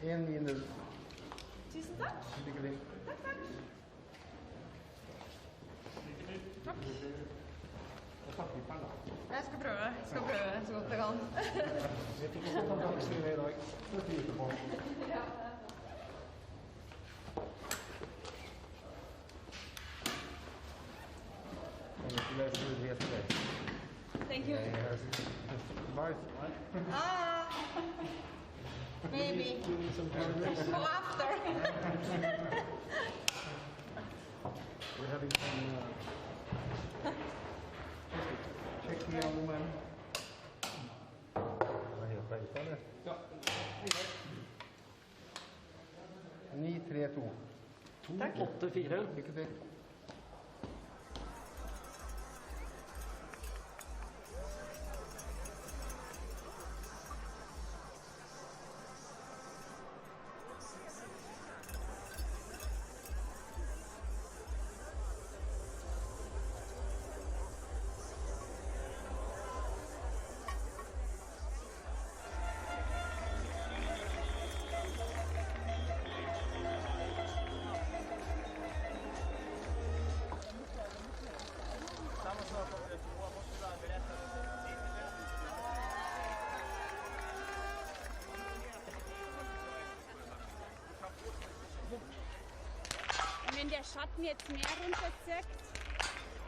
1-0. Tusen takk. Lykke til. Takk, takk. Takk. Jeg skal prøve. Så godt jeg kan. Jeg fikk også kontaktsyre i dag. Det flyter på. Ja. Thank you. Maybe. Go after. We're having some check the young man. Ja. 9-3-2. 2-8-4. Lykke til. Wenn der Schatten jetzt mehr runterzieht. Ja,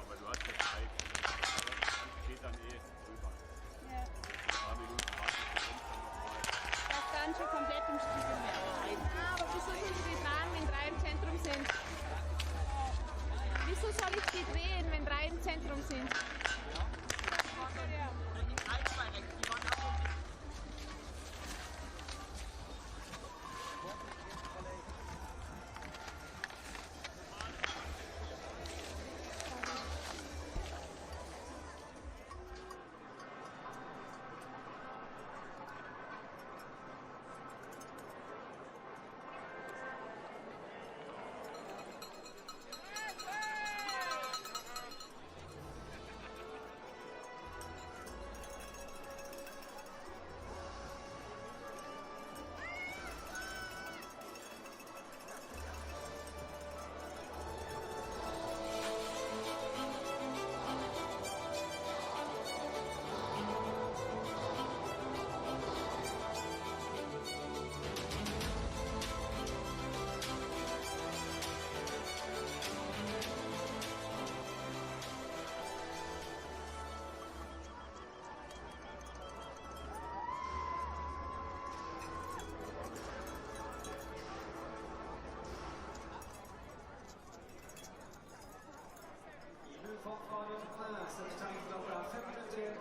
aber du hast ja Zeit. Das geht dann drüber. Ja. Ein paar Minuten warten, dann nochmal. Das dann schon komplett im Stiefel mehr. Aber wieso soll ich die tragen, wenn 3 im Zentrum sind? Wieso soll ich die drehen, wenn 3 im Zentrum sind? Ja.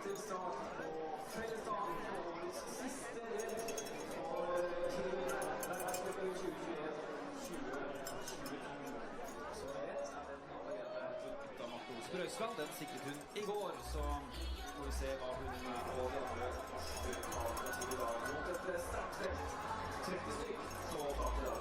Til start på Fredrikstad og siste del for verdenscupen 2021-2022. Så rett er den allerede gutta Markus Brøysland. Den sikret hun i går, så må vi se hva hun og de andre norske kameraene til i dag. Mot et sterkt felt, 30 stykk, så taper det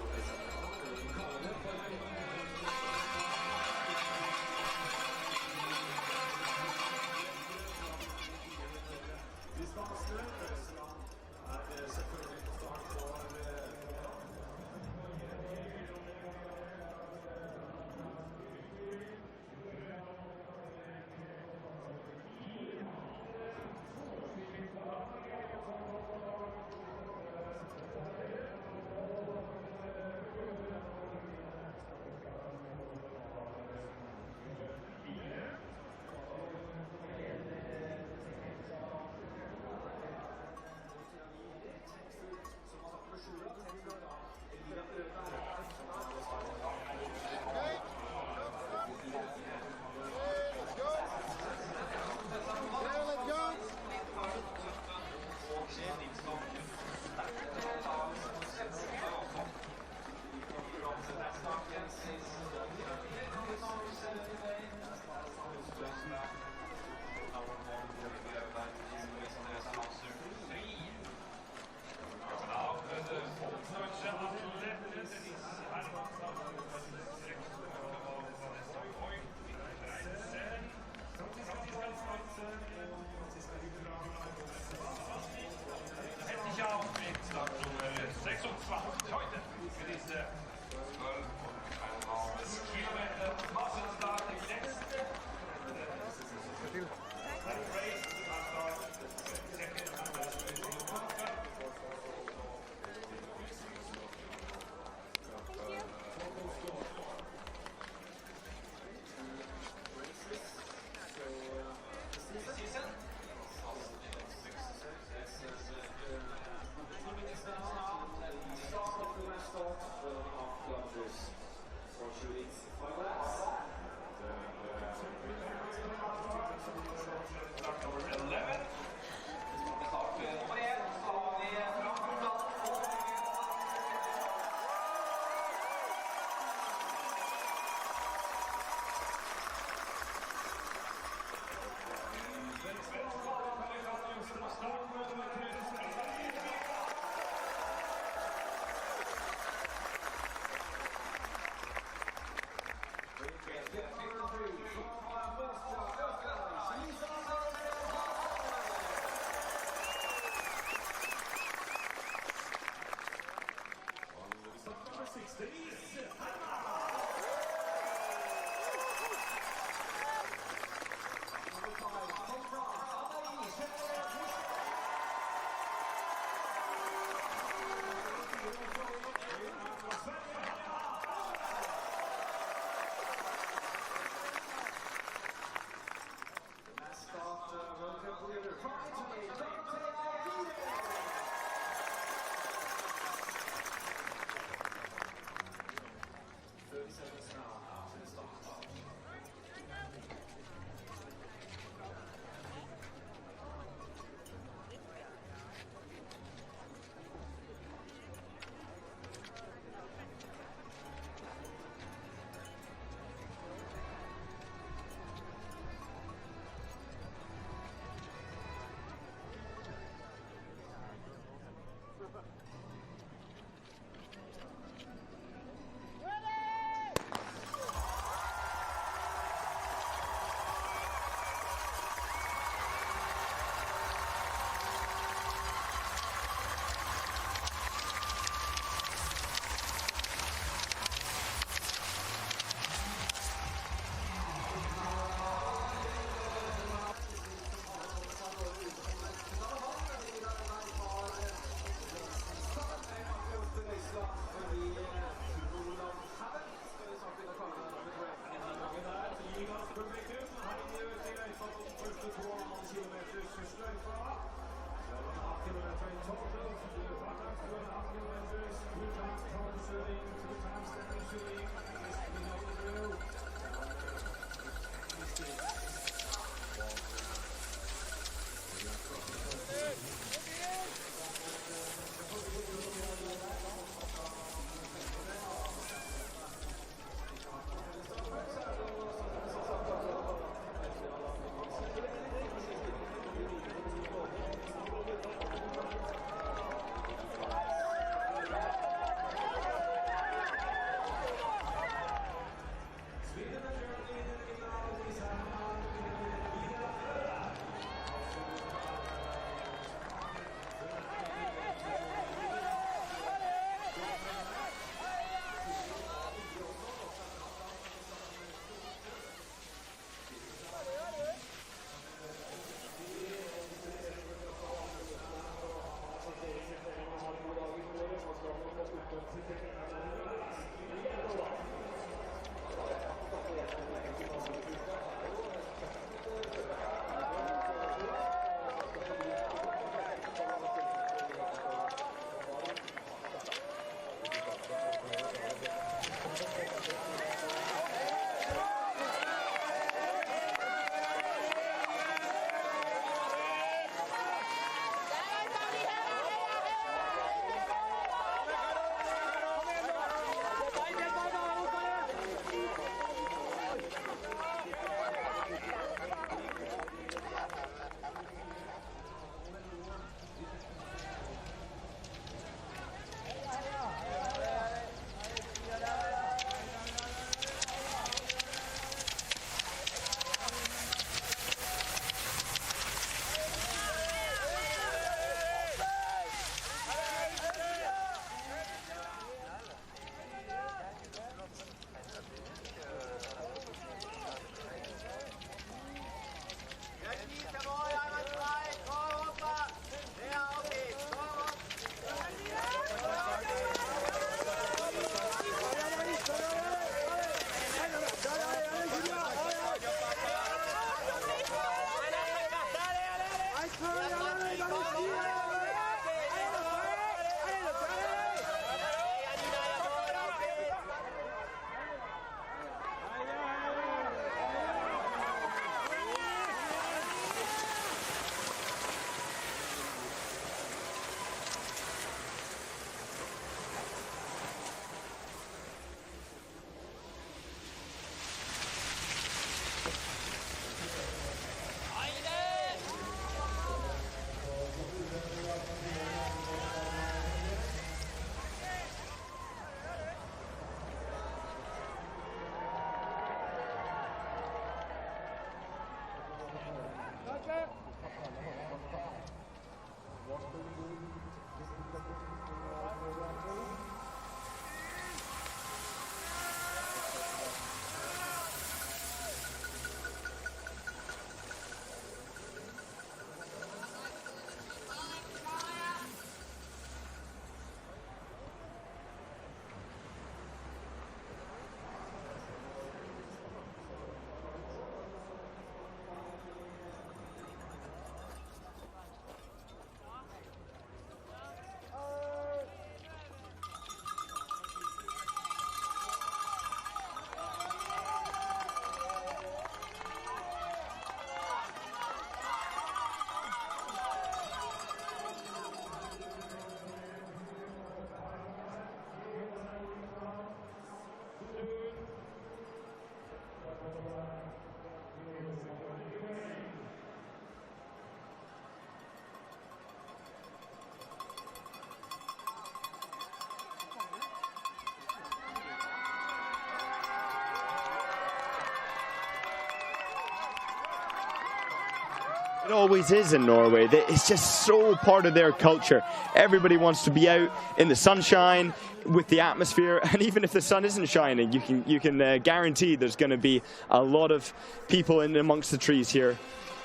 It always is in Norway. It's just so part of their culture. Everybody wants to be out in the sunshine with the atmosphere, and even if the sun isn't shining, you can guarantee there's going to be a lot of people in amongst the trees here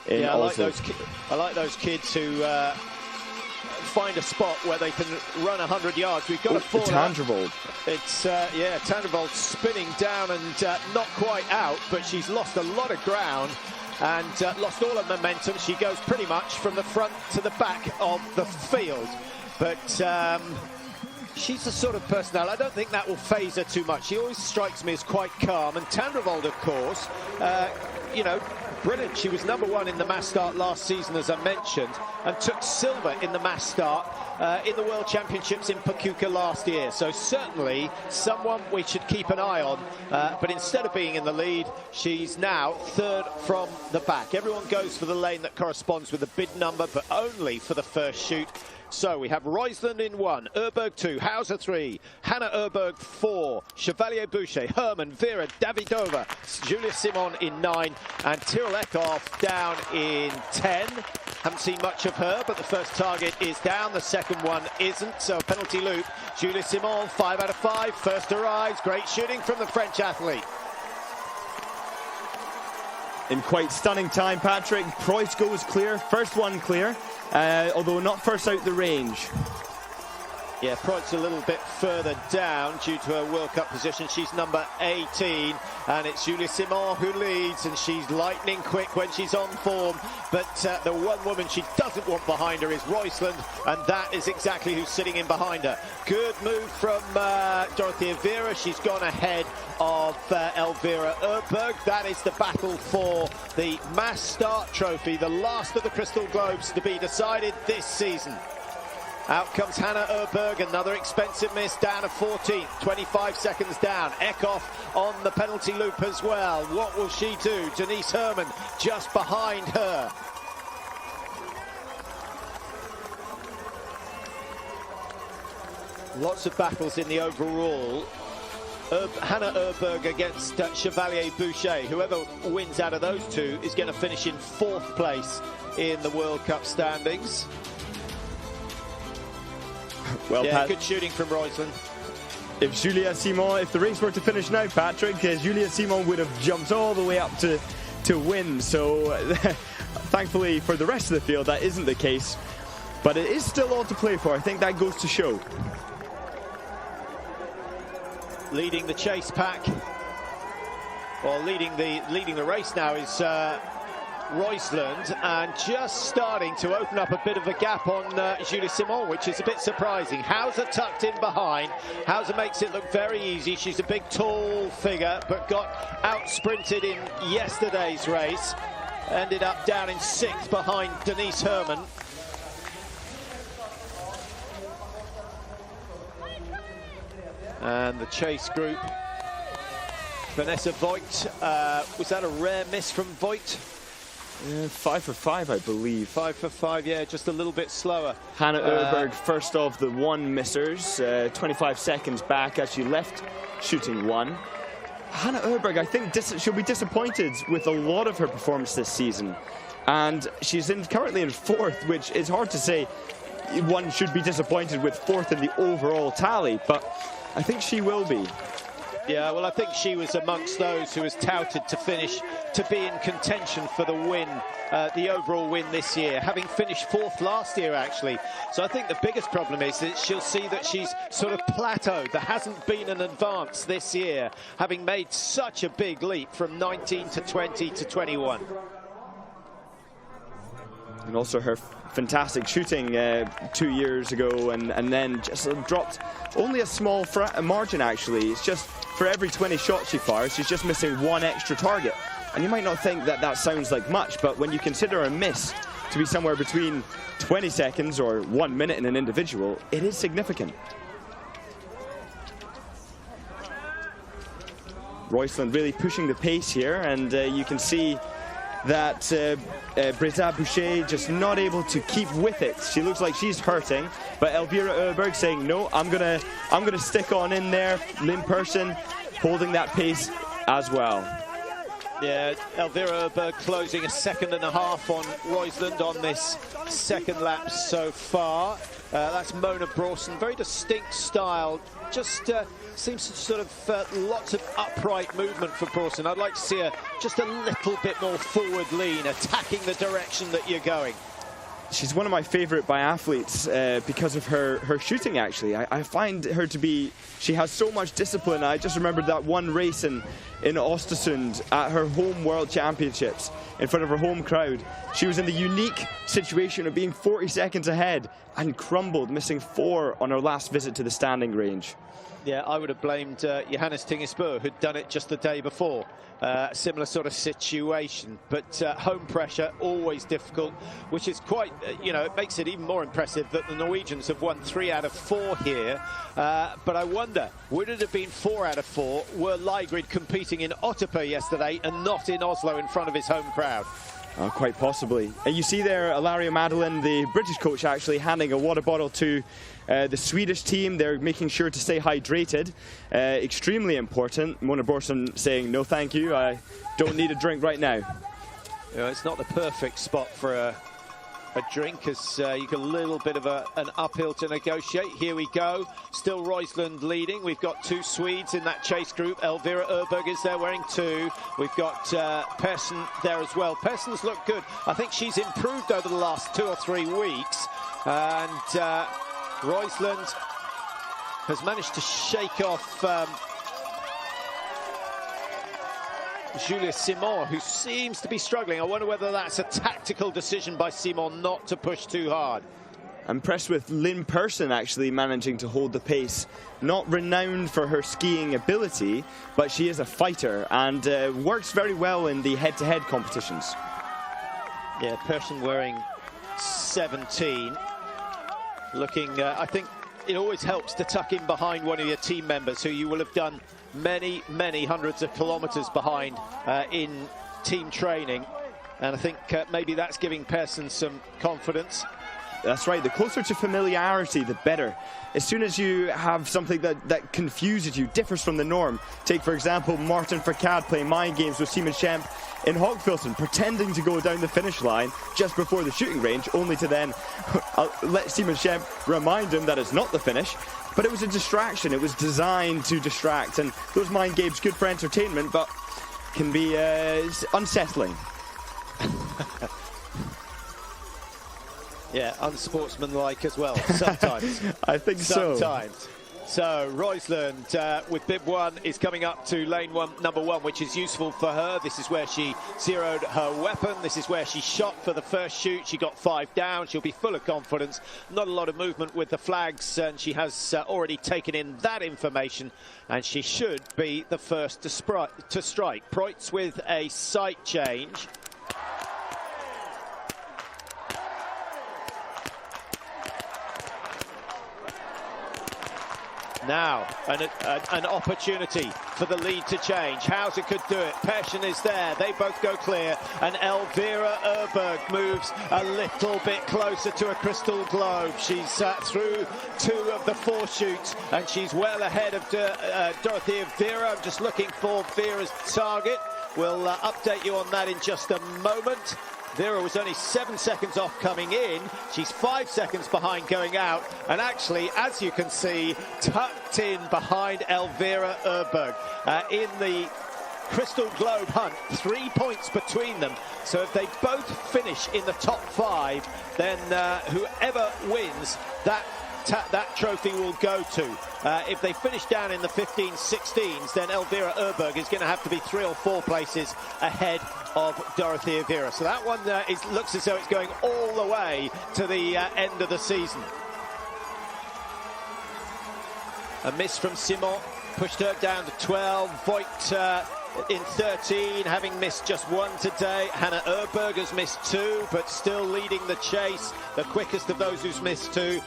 in Oslo. I like those kids who find a spot where they can run 100 yards. We've got a fall. Tandrevold. It's yeah, Tandrevold spinning down and not quite out, but she's lost a lot of ground and lost all her momentum. She goes pretty much from the front to the back of the field, but she's the sort of personnel, I don't think that will phase her too much. She always strikes me as quite calm. And Tandrevold, of course, you know, brilliant. She was #1 in the mass start last season, as I mentioned, and took silver in the mass start in the World Championships in Pachuca last year. So certainly someone we should keep an eye on. But instead of being in the lead, she's now 3rd from the back. Everyone goes for the lane that corresponds with the bid number, but only for the first shoot. So we have Roysland in 1, Urberg 2, Hauser 3, Hannah Urberg 4, Chevalier Boucher, Herman, Vera, Davidova, Julia Simon in 9, and Tyrell Eckhoff down in 10. Haven't seen much of her, but the first target is down, the second one isn't, so penalty loop. Julia Simon, 5 out of 5, first arrives, great shooting from the French athlete. In quite stunning time, Patrick. Preuss goes clear, first one clear, although not first out the range. Yeah, Preuss a little bit further down due to her World Cup position. She's number 18, and it's Julia Simon who leads, and she's lightning quick when she's on form. But the one woman she doesn't want behind her is Roysland, and that is exactly who's sitting in behind her. Good move from Dorothea Vera. She's gone ahead of Elvira Urberg. That is the battle for the mass start trophy, the last of the Crystal Globes to be decided this season. Out comes Hannah Urberg, another expensive miss, down to 14th, 25 seconds down. Eckhoff on the penalty loop as well. What will she do? Denise Herman just behind her. Lots of battles in the overall. Hannah Urberg against Chevalier Boucher. Whoever wins out of those two is going to finish in 4th place in the World Cup standings. Well, yeah, good shooting from Roysland. If the race were to finish now, Patrick, Julia Simon would have jumped all the way up to win. So thankfully for the rest of the field, that isn't the case. But it is still all to play for. I think that goes to show. Leading the chase pack, or leading the race now is Roysland, and just starting to open up a bit of a gap on Julia Simon, which is a bit surprising. Hauser tucked in behind. Hauser makes it look very easy. She's a big, tall figure, but got out-sprinted in yesterday's race. Ended up down in 6th behind Denise Herman. And the chase group, Vanessa Voigt, was that a rare miss from Voigt? 5 for 5, I believe. 5 for 5, yeah, just a little bit slower. Hannah Urberg, first of the 1 missers, 25 seconds back as she left shooting 1. Hannah Urberg, I think she'll be disappointed with a lot of her performance this season. And she's currently in 4th, which is hard to say. One should be disappointed with 4th in the overall tally, but I think she will be. Yeah, well, I think she was amongst those who was touted to finish, to be in contention for the win, the overall win this year, having finished 4th last year, actually. So I think the biggest problem is that she'll see that she's sort of plateaued. There hasn't been an advance this year, having made such a big leap from 19 to 20 to 21. And also her fantastic shooting 2 years ago, and then just dropped only a small margin, actually. It's just for every 20 shots she fires, she's just missing 1 extra target. And you might not think that that sounds like much, but when you consider a miss to be somewhere between 20 seconds or 1 minute in an individual, it is significant. Roysland really pushing the pace here, and you can see that Britta Boucher just not able to keep with it. She looks like she's hurting, but Elvira Urberg saying, no, I'm gonna stick on in there. Lynn Persson holding that pace as well. Yeah, Elvira Öberg closing a 1.5 seconds on Roysland on this second lap so far. That's Mona Brawson, very distinct style, just seems to sort of lots of upright movement for Brawson. I'd like to see her just a little bit more forward lean, attacking the direction that you're going. She's one of my favourite biathletes because of her shooting, actually. I find her to be, she has so much discipline. I just remembered that one race in Östersund at her home World Championships in front of her home crowd. She was in the unique situation of being 40 seconds ahead and crumbled, missing 4 on her last visit to the standing range. Yeah, I would have blamed Johannes Tingesbø, who'd done it just the day before. Similar sort of situation, but home pressure always difficult, which is quite, you know, it makes it even more impressive that the Norwegians have won 3 out of 4 here. But I wonder, would it have been 4 out of 4 were Lygrid competing in Otterpe yesterday and not in Oslo in front of his home crowd? Oh, quite possibly. And you see there, Ilaria Madeline, the British coach, actually handing a water bottle to the Swedish team. They're making sure to stay hydrated. Extremely important. Mona Brawson saying, no thank you, I don't need a drink right now. It's not the perfect spot for a drink, as you get a little bit of an uphill to negotiate. Here we go. Still Roysland leading. We've got 2 Swedes in that chase group. Elvira Öberg is there wearing 2. We've got Persson there as well. Persson's looked good. I think she's improved over the last 2 or 3 weeks. And Roysland has managed to shake off Julia Simon, who seems to be struggling. I wonder whether that's a tactical decision by Simon not to push too hard. I'm impressed with Lynn Persson actually managing to hold the pace. Not renowned for her skiing ability, but she is a fighter and works very well in the head-to-head competitions. Yeah, Persson wearing 17. Looking, I think it always helps to tuck in behind one of your team members who you will have done many hundreds of kilometers behind in team training, and I think maybe that's giving Persson some confidence. That's right, the closer to familiarity, the better. As soon as you have something that confuses you, differs from the norm. Take, for example, Martin Fourcade playing mind games with Simon Schempp in Hochfilzen, pretending to go down the finish line just before the shooting range, only to then let Simon Schempp remind him that it's not the finish. But it was a distraction. It was designed to distract, and those mind games, good for entertainment, but can be unsettling. Yeah, unsportsmanlike as well, sometimes. I think so. Sometimes. So, Roysland with bib 1 is coming up to lane 1, number 1, which is useful for her. This is where she zeroed her weapon. This is where she shot for the first shoot. She got 5 down. She'll be full of confidence. Not a lot of movement with the flags, and she has already taken in that information, and she should be the first to strike. Preutz with a sight change. Now, an opportunity for the lead to change. Hauser could do it. Persson is there. They both go clear. And Elvira Öberg moves a little bit closer to a crystal globe. She's through 2 of the 4 shoots, and she's well ahead of Dorothea Vera. I'm just looking for Vera's target. We'll update you on that in just a moment. Vera was only 7 seconds off coming in. She's 5 seconds behind going out. And actually, as you can see, tucked in behind Elvira Öberg in the Crystal Globe hunt. 3 points between them. So if they both finish in the top 5, then whoever wins, that trophy will go to. If they finish down in the 15-16s, then Elvira Öberg is going to have to be 3 or 4 places ahead of Dorothea Vera. So that one looks as though it's going all the way to the end of the season. A miss from Simon pushed her down to 12. Voigt in 13, having missed just 1 today. Hannah Öberg has missed 2, but still leading the chase, the quickest of those who's missed 2.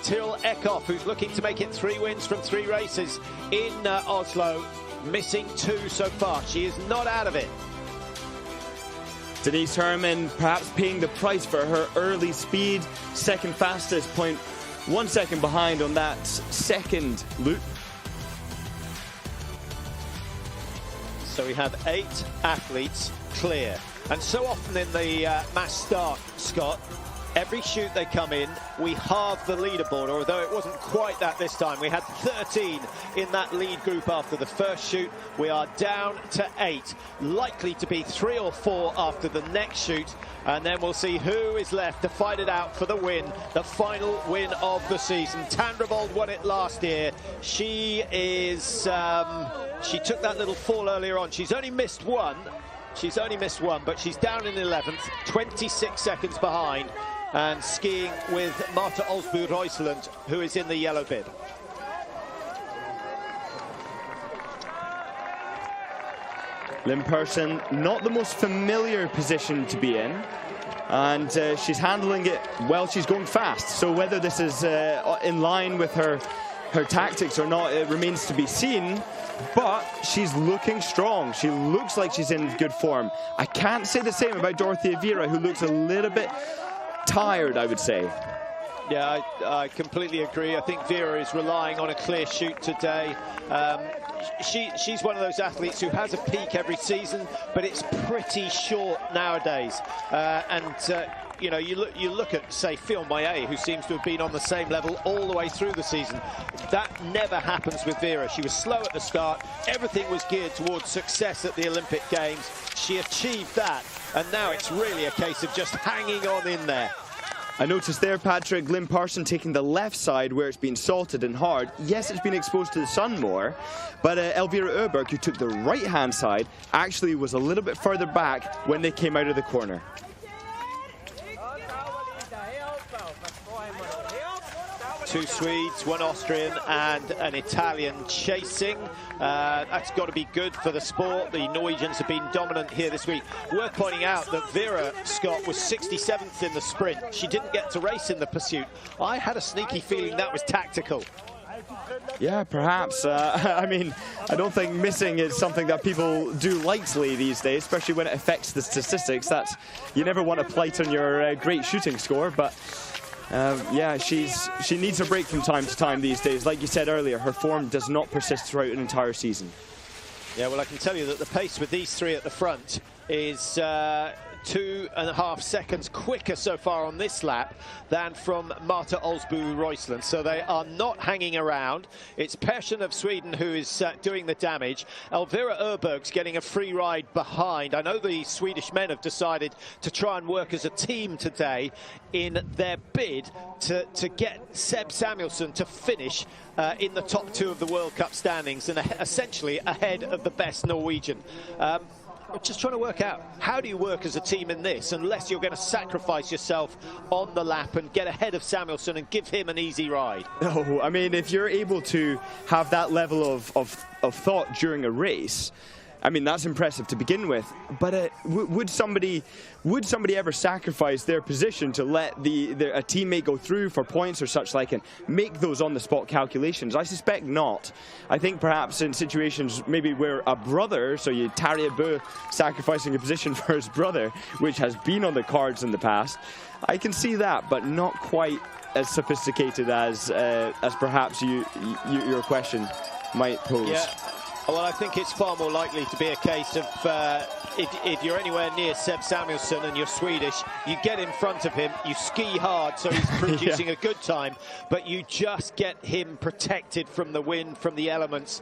Tyrrell Eckhoff, who's looking to make it 3 wins from 3 races in Oslo, missing 2 so far. She is not out of it. Denise Herman perhaps paying the price for her early speed. Second fastest, 0.1 second behind on that second loop. So we have 8 athletes clear. And so often in the mass start, Scott, every shoot they come in, we halve the leaderboard, although it wasn't quite that this time. We had 13 in that lead group after the first shoot. We are down to 8, likely to be 3 or 4 after the next shoot, and then we'll see who is left to fight it out for the win, the final win of the season. Tandrevold won it last year. She is, she took that little fall earlier on. She's only missed one. But she's down in 11th, 26 seconds behind, and skiing with Marta Olsbu-Roisland, who is in the yellow bib. Lynn Persson, not the most familiar position to be in, and she's handling it well. She's going fast, so whether this is in line with her tactics or not, it remains to be seen. But she's looking strong. She looks like she's in good form. I can't say the same about Dorothea Viera, who looks a little bit tired, I would say. Yeah, I completely agree. I think Viera is relying on a clear shoot today. She's one of those athletes who has a peak every season, but it's pretty short nowadays. You know, you look at, say, Phil Maillet, who seems to have been on the same level all the way through the season. That never happens with Viera. She was slow at the start. Everything was geared towards success at the Olympic Games. She achieved that, and now it's really a case of just hanging on in there. I noticed there, Patrick, Lynn Persson taking the left side where it's been salted and hard. Yes, it's been exposed to the sun more, but Elvira Öberg, who took the right-hand side, actually was a little bit further back when they came out of the corner. 2 Swedes, 1 Austrian and an Italian chasing. That's got to be good for the sport. The Norwegians have been dominant here this week. Worth pointing out that Viera Scott was 67th in the sprint. She didn't get to race in the pursuit. I had a sneaky feeling that was tactical. Yeah, perhaps. I mean, I don't think missing is something that people do lightly these days, especially when it affects the statistics. You never want to plight on your great shooting score, but yeah, she needs a break from time to time these days. Like you said earlier, her form does not persist throughout an entire season. Yeah, well, I can tell you that the pace with these 3 at the front is 2.5 seconds quicker so far on this lap than from Marta Olsbu-Roisland. So they are not hanging around. It's Persson of Sweden who is doing the damage. Elvira Öberg's getting a free ride behind. I know the Swedish men have decided to try and work as a team today in their bid to get Seb Samuelsson to finish in the top 2 of the World Cup standings and essentially ahead of the best Norwegian. I'm just trying to work out, how do you work as a team in this unless you're going to sacrifice yourself on the lap and get ahead of Samuelsson and give him an easy ride? No, I mean, if you're able to have that level of thought during a race, I mean, that's impressive to begin with. But would somebody ever sacrifice their position to let a teammate go through for points or such like and make those on-the-spot calculations? I suspect not. I think perhaps in situations maybe where a brother, so you Tarja Bø sacrificing a position for his brother, which has been on the cards in the past, I can see that, but not quite as sophisticated as perhaps your question might pose. Yeah. Well, I think it's far more likely to be a case of if you're anywhere near Seb Samuelsson and you're Swedish, you get in front of him, you ski hard so he's producing a good time, but you just get him protected from the wind, from the elements,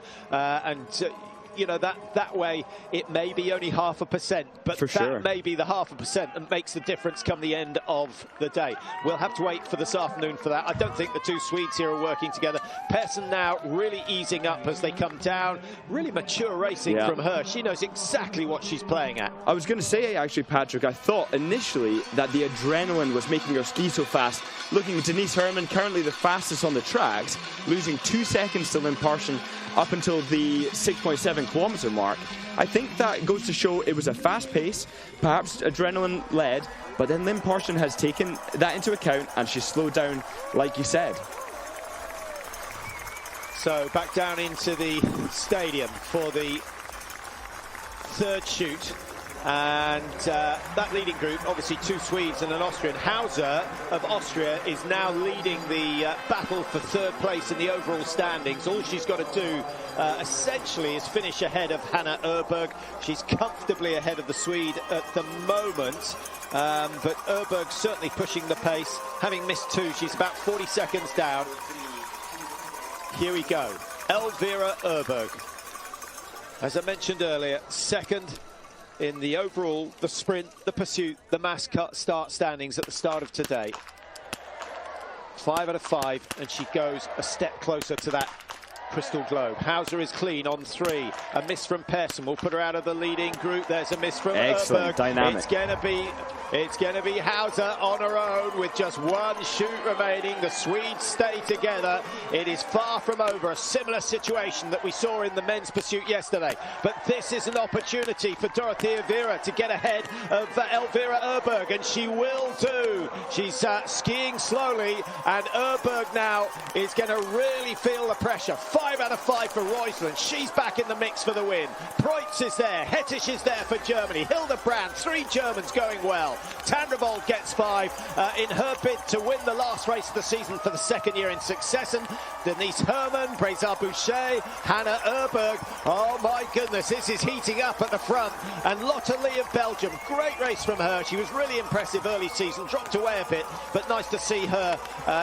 you know, that way it may be only 0.5%, but that may be the 0.5% that makes the difference come the end of the day. We'll have to wait for this afternoon for that. I don't think the 2 Swedes here are working together. Persson now really easing up as they come down. Really mature racing from her. She knows exactly what she's playing at. I was going to say, actually, Patrick, I thought initially that the adrenaline was making her ski so fast. Looking at Denise Herman, currently the fastest on the tracks, losing 2 seconds to Lynn Persson up until the 6.7 kilometer mark. I think that goes to show it was a fast pace, perhaps adrenaline led, but then Lynn Persson has taken that into account and she's slowed down, like you said. So back down into the stadium for the 3rd shoot. And that leading group, obviously 2 Swedes and an Austrian. Hauser of Austria is now leading the battle for 3rd place in the overall standings. All she's got to do essentially is finish ahead of Hanna Öberg. She's comfortably ahead of the Swede at the moment. But Öberg certainly pushing the pace. Having missed 2, she's about 40 seconds down. Here we go. Elvira Öberg. As I mentioned earlier, 2nd in the overall, the sprint, the pursuit, the mass start standings at the start of today. 5 out of 5, and she goes a step closer to that crystal globe. Hauser is clean on 3. A miss from Persson will put her out of the leading group. There's a miss from Excellent Öberg. dynamic. It's going to be Hauser on her own with just 1 shoot remaining. The Swedes stay together. It is far from over. A similar situation that we saw in the men's pursuit yesterday. But this is an opportunity for Dorothea Viera to get ahead of Elvira Öberg, and she will do. She's skiing slowly, and Öberg now is going to really feel the pressure. 5 out of 5 for Roysland. She's back in the mix for the win. Preutz is there. Hettich is there for Germany. Hildebrandt, 3 Germans going well. Tandrevold gets 5 in her bid to win the last race of the season for the 2nd year in succession. Denise Herman, Breza Boucher, Hanna Öberg. Oh my goodness, this is heating up at the front. And Lotte Lee of Belgium, great race from her. She was really impressive early season, dropped away a bit, but nice to see her.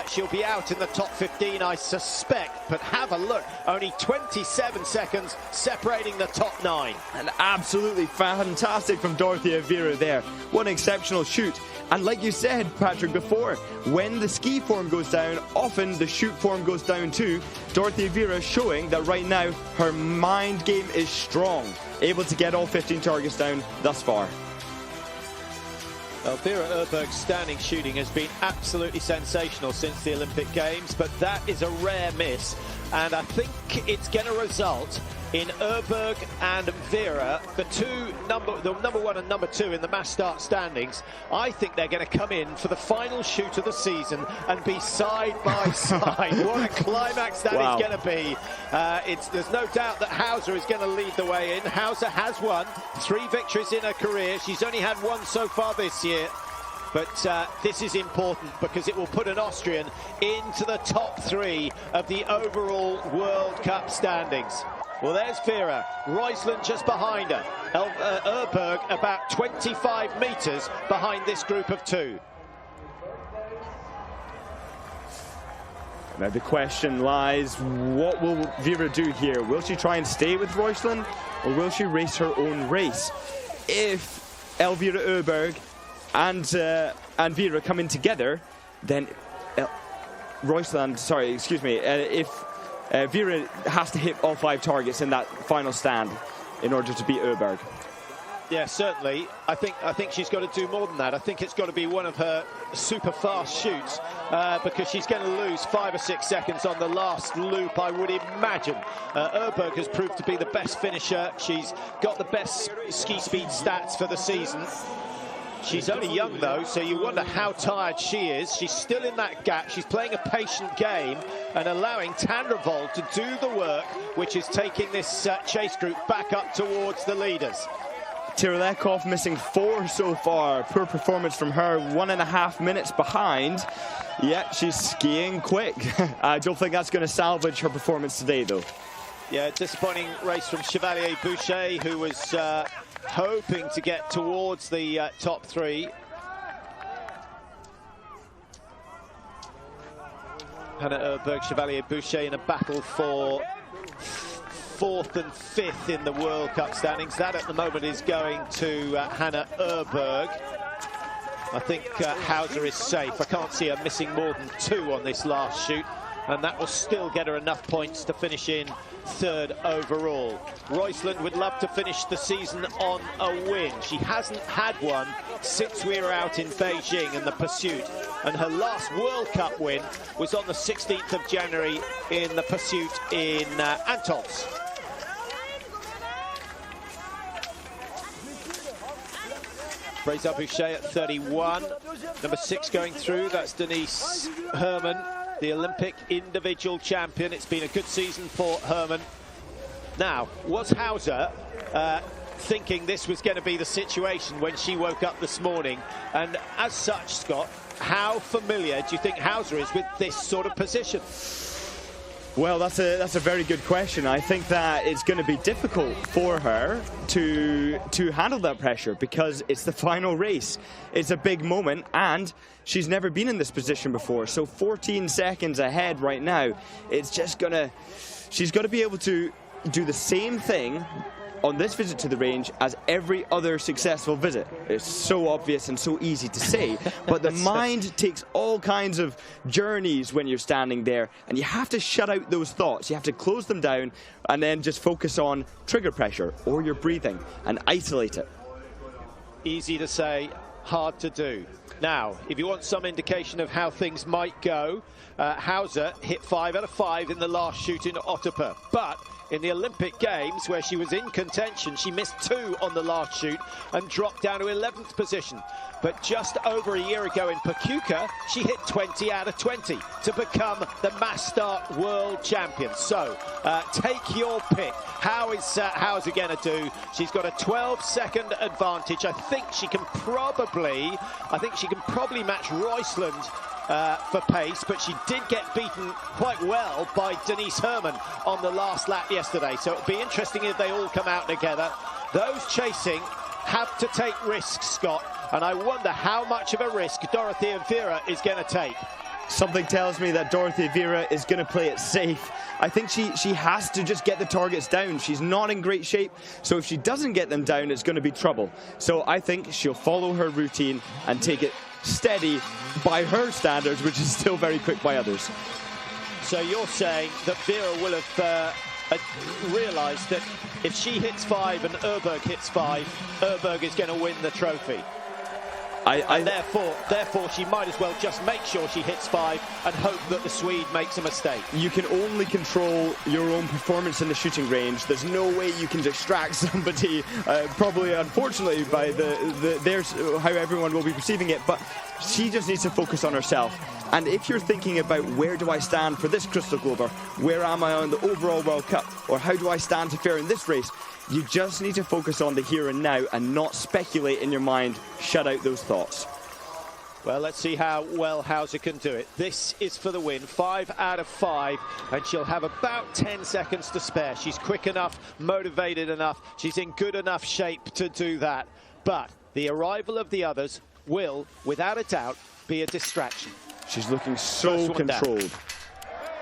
She'll be out in the top 15, I suspect. But have a look, only 27 seconds separating the top 9. And absolutely fantastic from Dorothea Viera there. What an exceptional shoot. And like you said, Patrick, before, when the ski form goes down, often the shoot form goes down too. Dorothea Viera showing that right now her mind game is strong, able to get all 15 targets down thus far. Elvira Öberg's standing shooting has been absolutely sensational since the Olympic Games, but that is a rare miss, and I think it's going to result in Öberg and Viera, the number 1 and number 2 in the mass start standings. I think they're going to come in for the final shoot of the season and be side by side. What a climax that is going to be. There's no doubt that Hauser is going to lead the way in. Hauser has won 3 victories in her career. She's only had 1 so far this year. But this is important because it will put an Austrian into the top 3 of the overall World Cup standings. Well, there's Viera. Roysland just behind her. Öberg about 25 metres behind this group of 2. Now the question lies, what will Viera do here? Will she try and stay with Roysland, or will she race her own race? If Elvira Öberg and Viera come in together, then if Viera has to hit all 5 targets in that final stand in order to beat Öberg. Yeah, certainly. I think she's got to do more than that. I think it's got to be one of her super fast shoots because she's going to lose 5 or 6 seconds on the last loop, I would imagine. Öberg has proved to be the best finisher. She's got the best ski speed stats for the season. She's only young, though, so you wonder how tired she is. She's still in that gap. She's playing a patient game and allowing Tandrevold to do the work, which is taking this chase group back up towards the leaders. Tirolekov missing 4 so far. Poor performance from her, 1.5 minutes behind. Yeah, she's skiing quick. I don't think that's going to salvage her performance today, though. Yeah, disappointing race from Chevalier Boucher, who was hoping to get towards the top 3. Hanna Öberg, Chevalier Boucher in a battle for 4th and 5th in the World Cup standings. That at the moment is going to Hanna Öberg. I think Hauser is safe. I can't see her missing more than 2 on this last shoot, and that will still get her enough points to finish in 3rd overall. Roysland would love to finish the season on a win. She hasn't had one since we were out in Beijing in the pursuit, and her last World Cup win was on the 16th of January in the pursuit in Antolz. Breza Boucher at 31. Number 6 going through, that's Denise Herman, the Olympic individual champion. It's been a good season for Herman. Now, was Hauser thinking this was going to be the situation when she woke up this morning. And as such, Scott, how familiar do you think Hauser is with this sort of position? Well, that's a very good question. I think that it's going to be difficult for her to handle that pressure because it's the final race. It's a big moment, and she's never been in this position before. So 14 seconds ahead right now. It's just she's got to be able to do the same thing on this visit to the range as every other successful visit. It's so obvious and so easy to say, but the mind takes all kinds of journeys when you're standing there, and you have to shut out those thoughts. You have to close them down and then just focus on trigger pressure or your breathing and isolate it. Easy to say, hard to do. Now, if you want some indication of how things might go, Hauser hit 5 out of 5 in the last shoot in Otterper, but in the Olympic Games, where she was in contention, she missed 2 on the last shoot and dropped down to 11th position. But just over a year ago in Pachuca, she hit 20 out of 20 to become the mass start world champion. So take your pick. How is Hauser going to do? She's got a 12-second advantage. I think she can probably match Roysland for pace, but she did get beaten quite well by Denise Herrmann on the last lap yesterday. So it'll be interesting if they all come out together. Those chasing have to take risks, Scott, and I wonder how much of a risk Dorothea Viera is going to take. Something tells me that Dorothea Viera is going to play it safe. I think she has to just get the targets down. She's not in great shape, so if she doesn't get them down, it's going to be trouble. So I think she'll follow her routine and take it steady by her standards, which is still very quick by others. So you're saying that Viera will have realised that if she hits 5 and Öberg hits 5, Öberg is going to win the trophy. And therefore, she might as well just make sure she hits 5 and hope that the Swede makes a mistake. You can only control your own performance in the shooting range. There's no way you can distract somebody, probably unfortunately by there's how everyone will be perceiving it, but she just needs to focus on herself. And if you're thinking about where do I stand for this Crystal Globe, or where am I on the overall World Cup, or how do I stand to fare in this race, you just need to focus on the here and now and not speculate in your mind. Shut out those thoughts. Well, let's see how well Hauser can do it. This is for the win, 5 out of 5, and she'll have about 10 seconds to spare. She's quick enough, motivated enough, she's in good enough shape to do that. But the arrival of the others will, without a doubt, be a distraction. She's looking so controlled.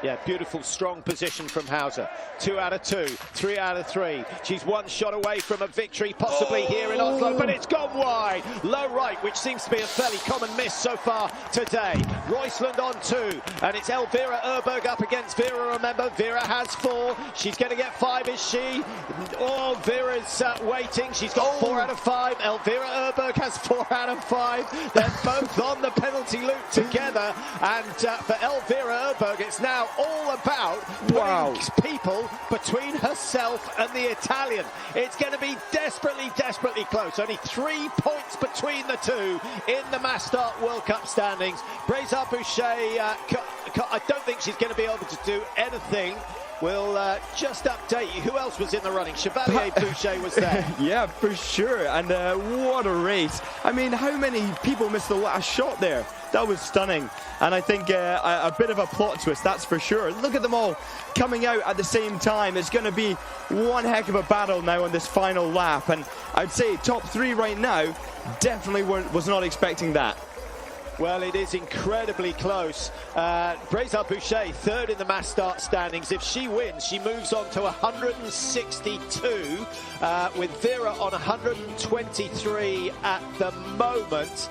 Yeah, beautiful, strong position from Hauser. 2 out of 2, 3 out of 3. She's 1 shot away from a victory, possibly here in Oslo, but it's gone wide. Low right, which seems to be a fairly common miss so far today. Roysland on 2, and it's Elvira Öberg up against Vera. Remember, Vera has 4. She's going to get 5, is she? Oh, Vera's waiting. She's got 4 out of 5. Elvira Öberg has 4 out of 5. They're both on the penalty loop together, and for Elvira Öberg, it's now all about putting people between herself and the Italian. It's going to be desperately, desperately close. Only 3 points between the two in the Mass Start World Cup standings. Breza Boucher, I don't think she's going to be able to do anything. We'll just update you. Who else was in the running? Chevalier Boucher was there. Yeah, for sure. And what a race. I mean, how many people missed the last shot there? That was stunning. And I think a bit of a plot twist, that's for sure. Look at them all coming out at the same time. It's going to be one heck of a battle now on this final lap. And I'd say top 3 right now, definitely was not expecting that. Well, it is incredibly close. Breza Boucher, 3rd in the Mass Start standings. If she wins, she moves on to 162, with Vera on 123 at the moment.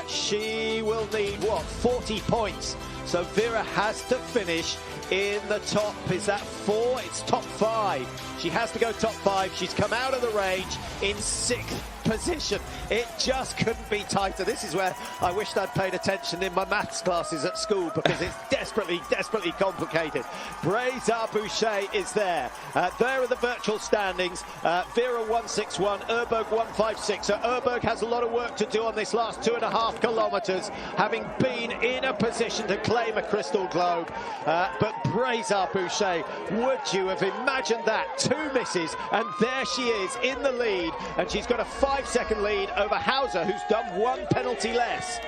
She will need, 40 points. So Vera has to finish in the top, is that 4? It's top 5. She has to go top 5. She's come out of the range in 6th position. It just couldn't be tighter. This is where I wished I'd paid attention in my maths classes at school, because it's desperately, desperately complicated. Brézard-Boucher is there. There are the virtual standings. Vera 161, Øberg 156. So Øberg has a lot of work to do on this last 2.5 kilometres, having been in a position to claim a crystal globe. But Brézard-Boucher, would you have imagined that? 2 misses, and there she is in the lead, and she's got a 5-second lead over Hauser, who's done 1 penalty less.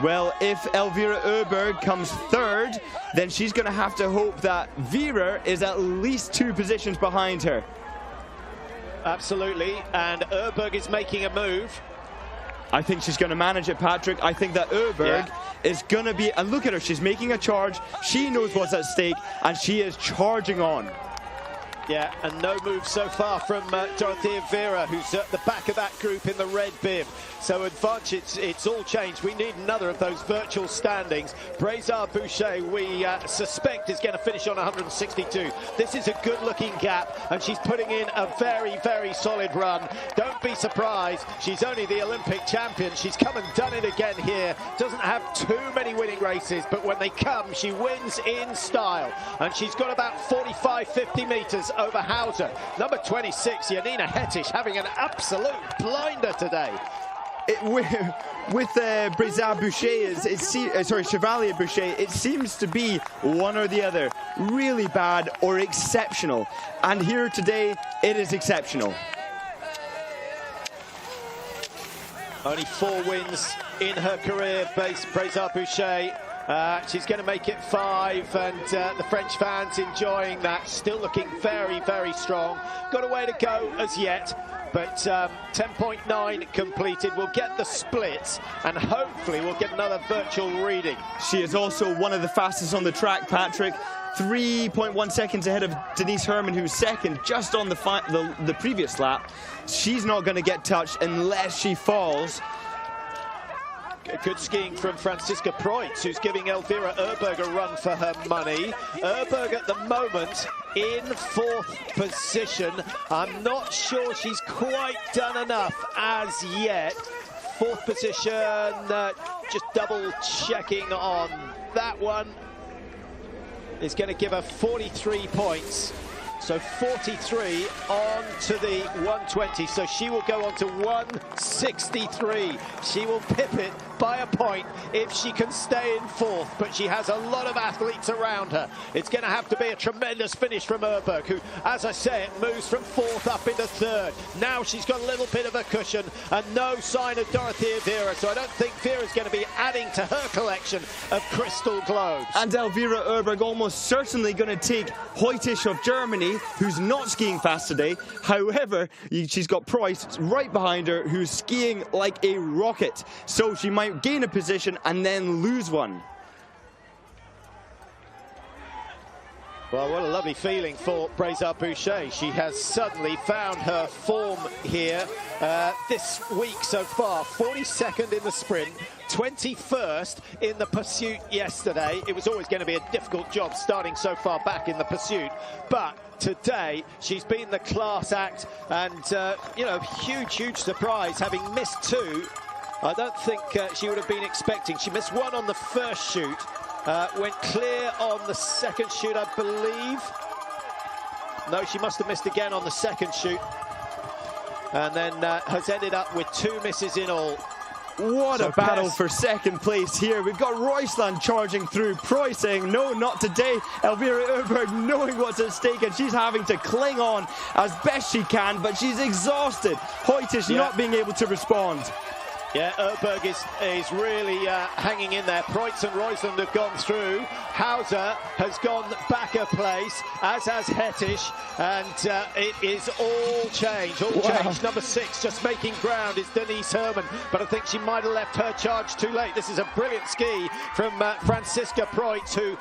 Well, if Elvira Øberg comes third, then she's going to have to hope that Vera is at least 2 positions behind her. Absolutely, and Øberg is making a move. I think she's going to manage it, Patrick. I think that Øberg is going to be... And look at her, she's making a charge. She knows what's at stake, and she is charging on. Yeah, and no move so far from Dorothea Vera, who's at the back of that group in the red bib. So advantage, it's all changed. We need another of those virtual standings. Brézard-Boucher, we suspect, is going to finish on 162. This is a good-looking gap, and she's putting in a very, very solid run. Don't be surprised. She's only the Olympic champion. She's come and done it again here. Doesn't have too many winning races, but when they come, she wins in style. And she's got about 45, 50 metres over Hauser. Number 26, Janina Hettich, having an absolute blinder today. With Brézard-Boucher, Chevalier-Boucher, it seems to be one or the other, really bad or exceptional. And here today, it is exceptional. Only 4 wins in her career, Brézard-Boucher. She's going to make it 5, and the French fans enjoying that. Still looking very, very strong. Got a way to go as yet, but 10.9 completed. We'll get the splits, and hopefully we'll get another virtual reading. She is also one of the fastest on the track, Patrick. 3.1 seconds ahead of Denise Herman, who's second just on the previous lap. She's not going to get touched unless she falls. Good skiing from Franziska Preutz, who's giving Elvira Øberg a run for her money. Øberg at the moment in 4th position. I'm not sure she's quite done enough as yet. 4th position, just double checking on that one. Is going to give her 43 points. So 43 on to the 120. So she will go on to 163. She will pip it by a point if she can stay in 4th, but she has a lot of athletes around her. It's going to have to be a tremendous finish from Øberg, who, as I say, it moves from 4th up into 3rd. Now she's got a little bit of a cushion, and no sign of Dorothea Vera, so I don't think Vera's going to be adding to her collection of crystal globes. And Elvira Øberg almost certainly going to take Hettich of Germany, who's not skiing fast today. However, she's got Preutz right behind her, who's skiing like a rocket. So she might gain a position and then lose one. Well, what a lovely feeling for Brézard-Boucher. She has suddenly found her form here this week so far. 42nd in the sprint, 21st in the pursuit yesterday. It was always going to be a difficult job starting so far back in the pursuit, but today she's been the class act, and you know, huge surprise, having missed 2. I don't think she would have been expecting. She missed 1 on the first shoot, went clear on the second shoot, I believe. No, she must have missed again on the second shoot, and then has ended up with 2 misses in all. What a battle for second place here. We've got Roysland charging through. Preutz saying, no, not today. Elvira Øberg knowing what's at stake, and she's having to cling on as best she can, but she's exhausted. Hettich not being able to respond. Yeah, Øberg is really hanging in there. Preutz and Roysland have gone through. Hauser has gone back a place, as has Hettich, and it is all change, change. Number 6 just making ground is Denise Herman, but I think she might have left her charge too late. This is a brilliant ski from Franziska Preutz, who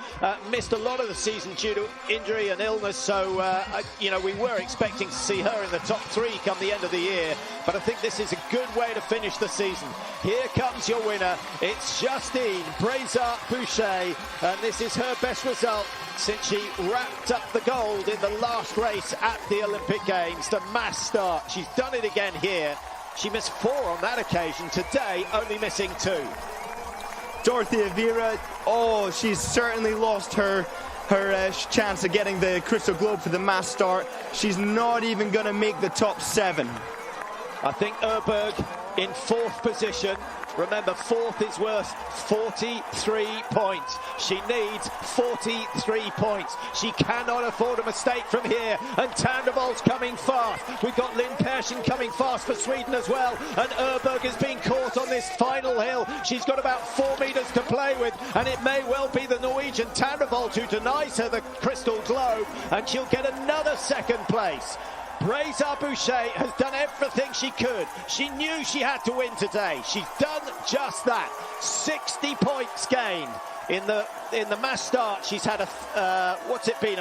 missed a lot of the season due to injury and illness, so you know, we were expecting to see her in the top 3 come the end of the year, but I think this is a good way to finish the season. Here comes your winner. It's Justine Brézard-Boucher, and this is her best result since she wrapped up the gold in the last race at the Olympic Games, the mass start. She's done it again here. She missed 4 on that occasion. Today, only missing 2. Dorothea Viera, oh, she's certainly lost her chance of getting the Crystal Globe for the mass start. She's not even going to make the top 7. I think Öberg in 4th position. Remember, 4th is worth 43 points. She needs 43 points. She cannot afford a mistake from here. And Tandervold's coming fast. We've got Lynn Persson coming fast for Sweden as well. And Öberg is being caught on this final hill. She's got about 4 metres to play with. And it may well be the Norwegian Tandervold who denies her the Crystal Globe. And she'll get another 2nd place. Breza Boucher has done everything she could. She knew she had to win today. She's done just that. 60 points gained. In the mass start, she's had a 15th,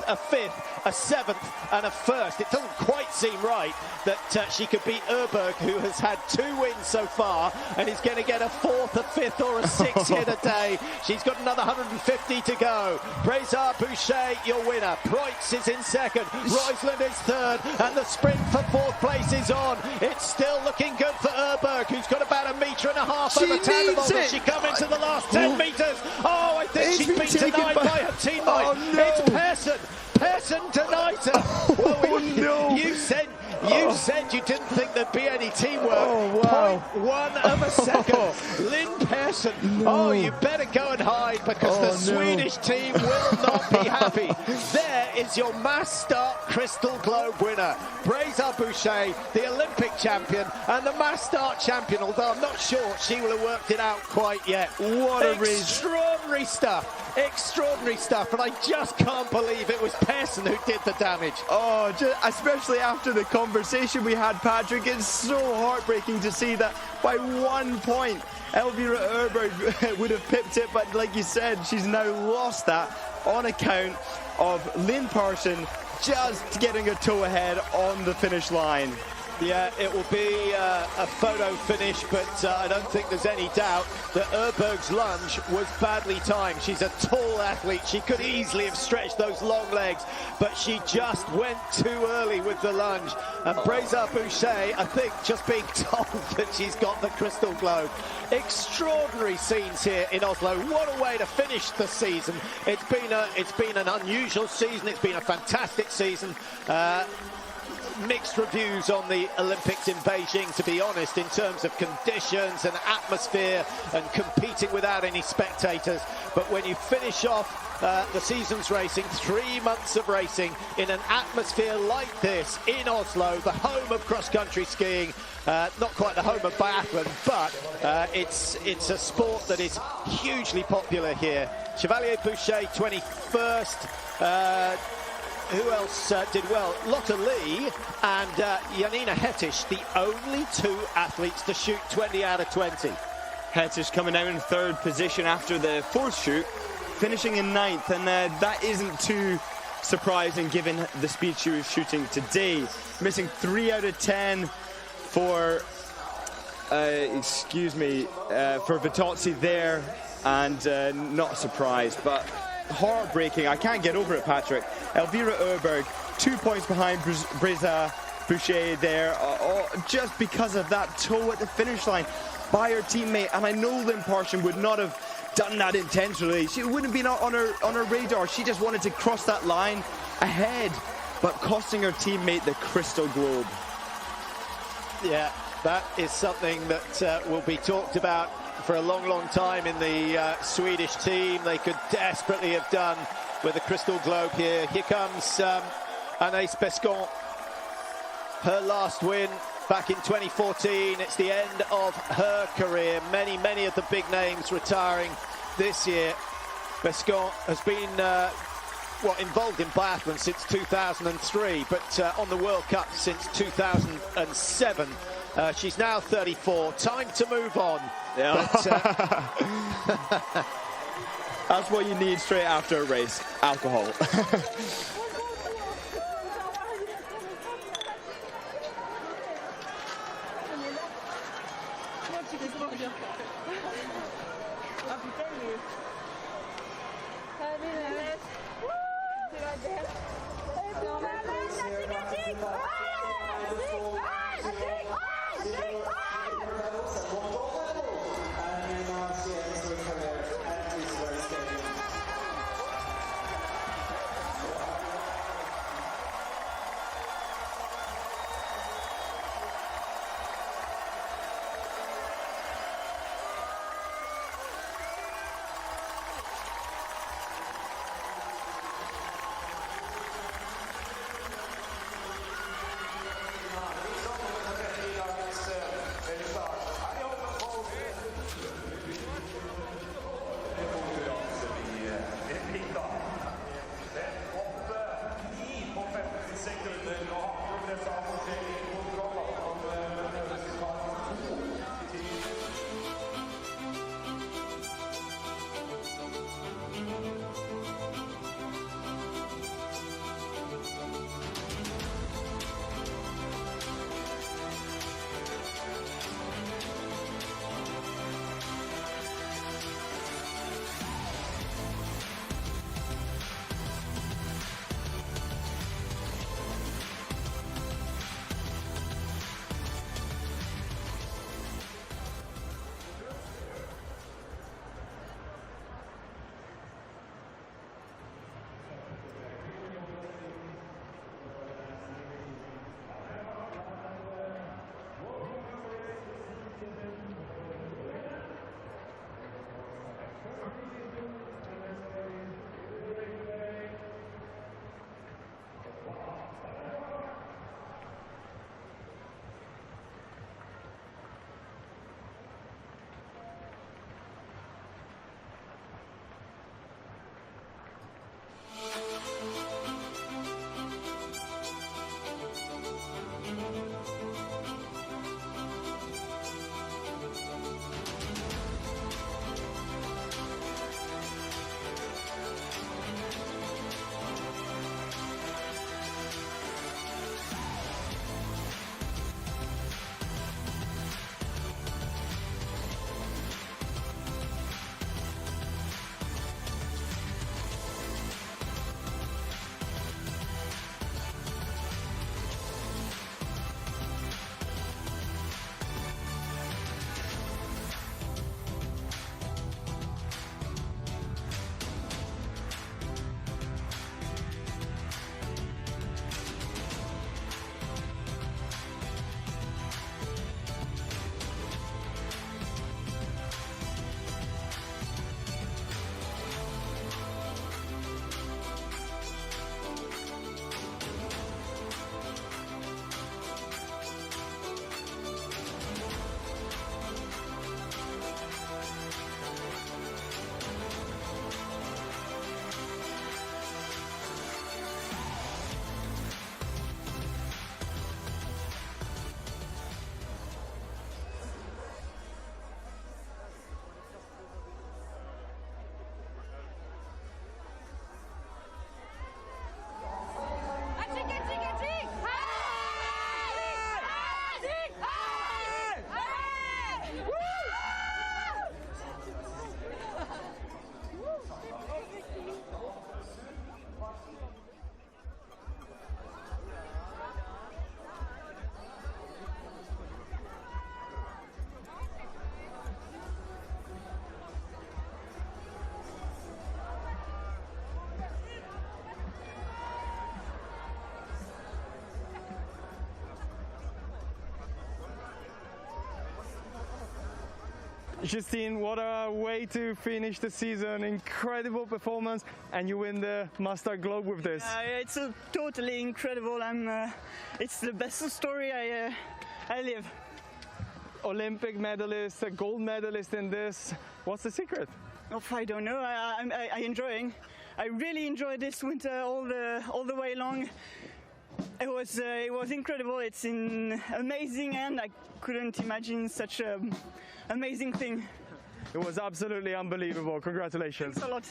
a 5th, a 7th and a 1st. It doesn't quite seem right that she could beat Öberg, who has had 2 wins so far and is going to get a 4th, a 5th or a 6th here today. She's got another 150 to go. Breza Boucher, your winner. Preutz is in 2nd. Roisland is 3rd. And the sprint for 4th place is on. It's still looking good for Öberg, who's got about 1.5 metres over Tandervold as she comes into the last 10 metres. Oh, I think she's been denied by her teammate. Oh, no. It's Persson. Persson denies her. Oh, no. You said you didn't think there'd be any teamwork. Oh, wow. 0.1 of a second. Lynn Persson. No. Oh, you better go and hide because the Swedish team will not be happy. There is your mass start Crystal Globe winner. Breza Boucher, the Olympic champion and the mass start champion, although I'm not sure she will have worked it out quite yet. What a race. Extraordinary stuff. Extraordinary stuff, and I just can't believe it was Persson who did the damage. Oh, especially after the conversation we had, Patrick, it's so heartbreaking to see that by 1 point Elvira Öberg would have pipped it, but like you said, she's now lost that on account of Lynn Persson just getting a toe ahead on the finish line. Yeah, it will be a photo finish, but I don't think there's any doubt that Öberg's lunge was badly timed. She's a tall athlete. She could easily have stretched those long legs, but she just went too early with the lunge. And Breza Boucher, I think, just being told that she's got the Crystal Globe. Extraordinary scenes here in Oslo. What a way to finish the season. It's been an unusual season. It's been a fantastic season. Mixed reviews on the Olympics in Beijing, to be honest, in terms of conditions and atmosphere and competing without any spectators. But when you finish off the season's racing, 3 months of racing in an atmosphere like this in Oslo, the home of cross-country skiing, not quite the home of biathlon, but it's a sport that is hugely popular here. Chevalier Boucher, 21st. Who else did well? Lotte Lee and Janina Hettisch, the only 2 athletes to shoot 20 out of 20. Hettisch coming out in 3rd position after the 4th shoot, finishing in 9th, and that isn't too surprising given the speed she was shooting today. Missing 3 out of 10 for, for Vitozzi there, and not surprised, but heartbreaking. I can't get over it, Patrick. Elvira Öberg, 2 points behind Breza Boucher there, just because of that toe at the finish line by her teammate. And I know Lynn Persson would not have done that intentionally. She wouldn't have been on her radar. She just wanted to cross that line ahead, but costing her teammate the Crystal Globe. Yeah, that is something that will be talked about for a long, long time in the Swedish team. They could desperately have done with a Crystal Globe here. Here comes Anaïs Bescon. Her last win back in 2014. It's the end of her career. Many of the big names retiring this year. Bescon has been involved in biathlon since 2003, but on the World Cup since 2007. She's now 34. Time to move on. Yeah. But, that's what you need straight after a race. Alcohol. Justine, what a way to finish the season. Incredible performance, and you win the Master Globe with this. It's totally incredible. It's the best story I live. Olympic medalist, a gold medalist in this. What's the secret? Oh, I don't know. I really enjoyed this winter all the way long. It was incredible. It's amazing, and I couldn't imagine such an amazing thing. It was absolutely unbelievable. Congratulations. Thanks a lot.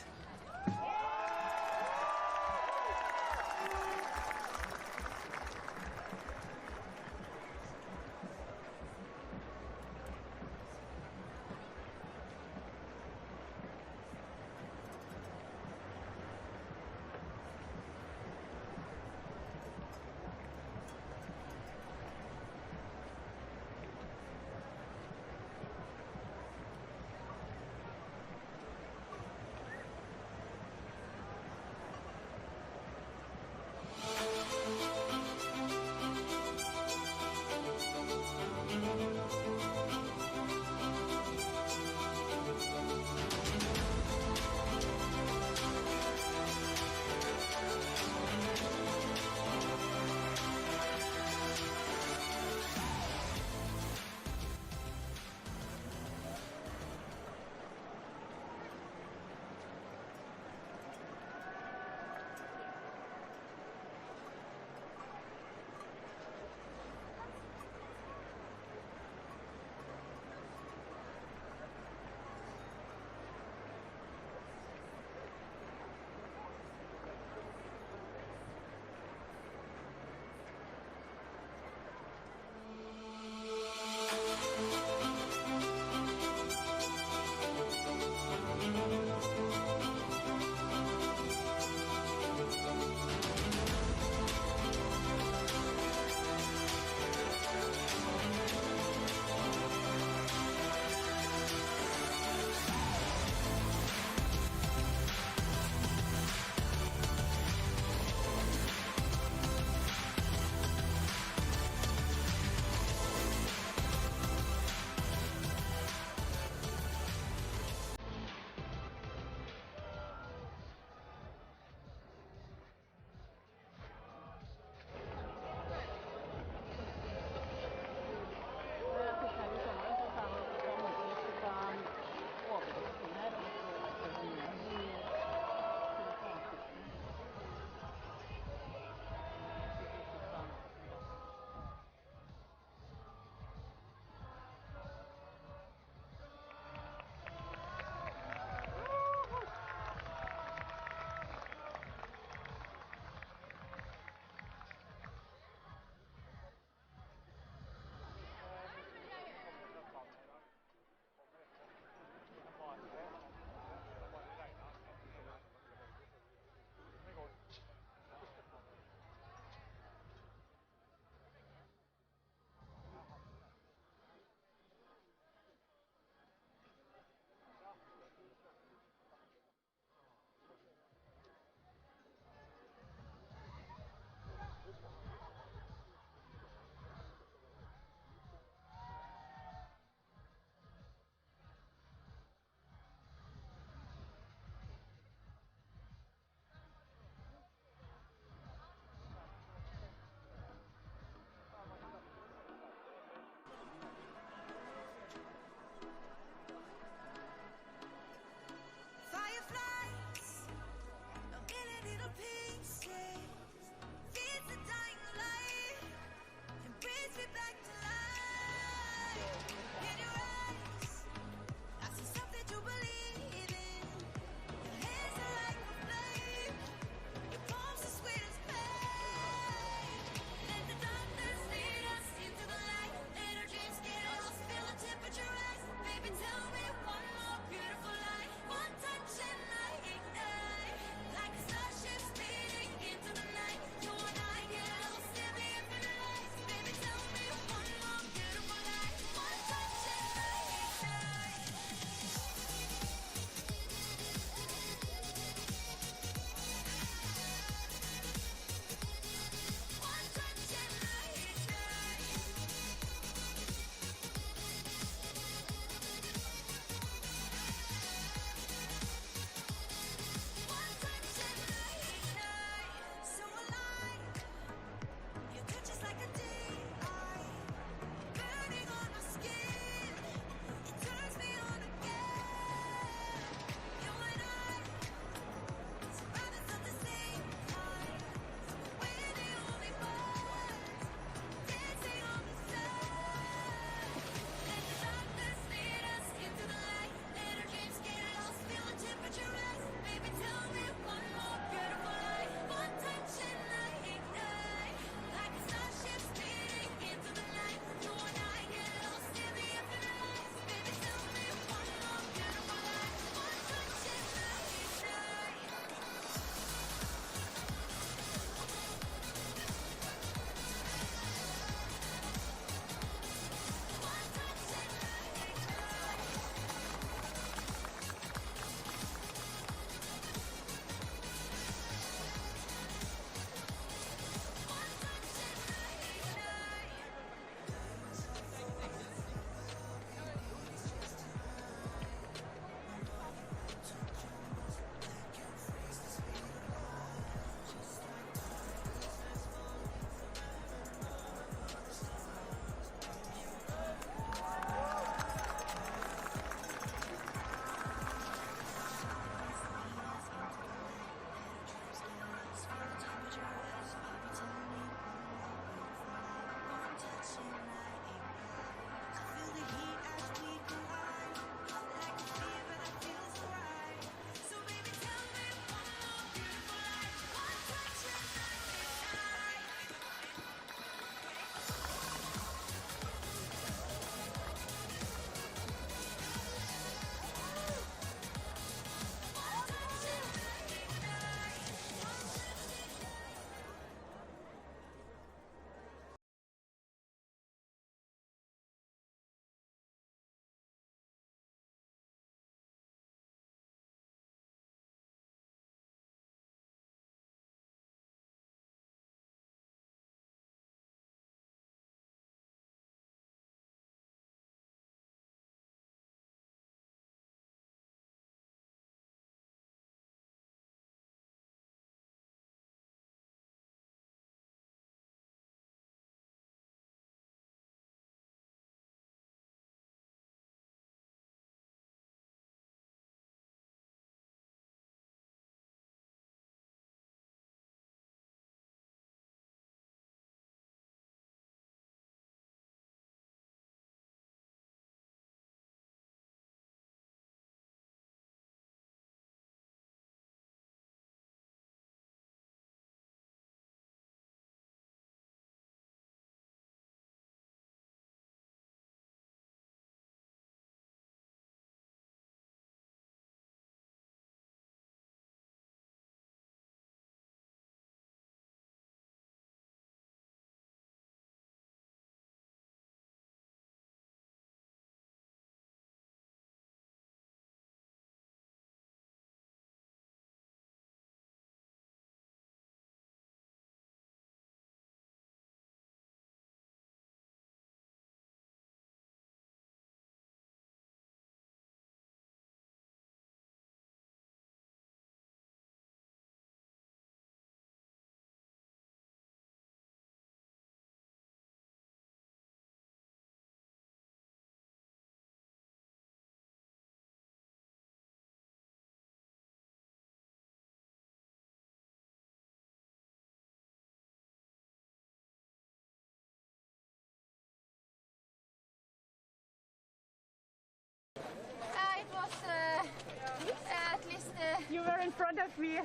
free?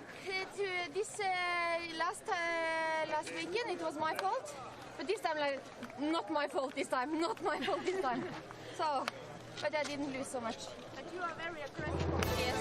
This last weekend it was my fault, but this time like not my fault this time, not my fault this time. So, but I didn't lose so much. But you are very aggressive. Yes.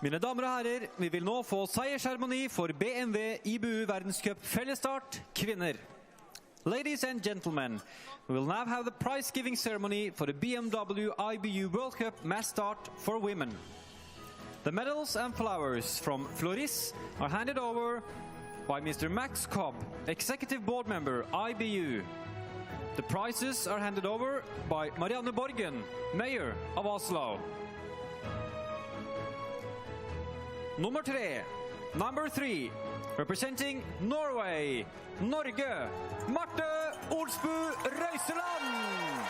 Mine damer og herrer, vi vil nå få seiersseremoni for BMW IBU verdenscup fellesstart kvinner. Ladies and gentlemen, we will now have the prize-giving ceremony for the BMW IBU World Cup mass start for women. The medals and flowers from Floris are handed over by Mr. Max Cobb, Executive Board Member, IBU. The prizes are handed over by Marianne Borgen, Mayor of Oslo. Nummer 3, representing Norway, Norge, Marte Olsbu Røiseland.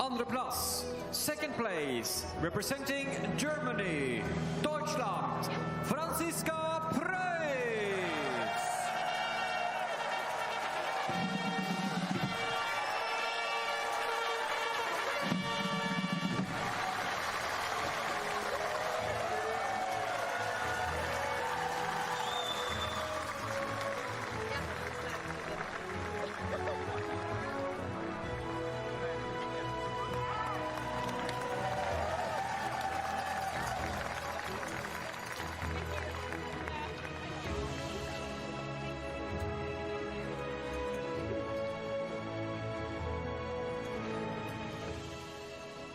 Andreplass, second place, representing Germany, Deutschland, Franziska Preus.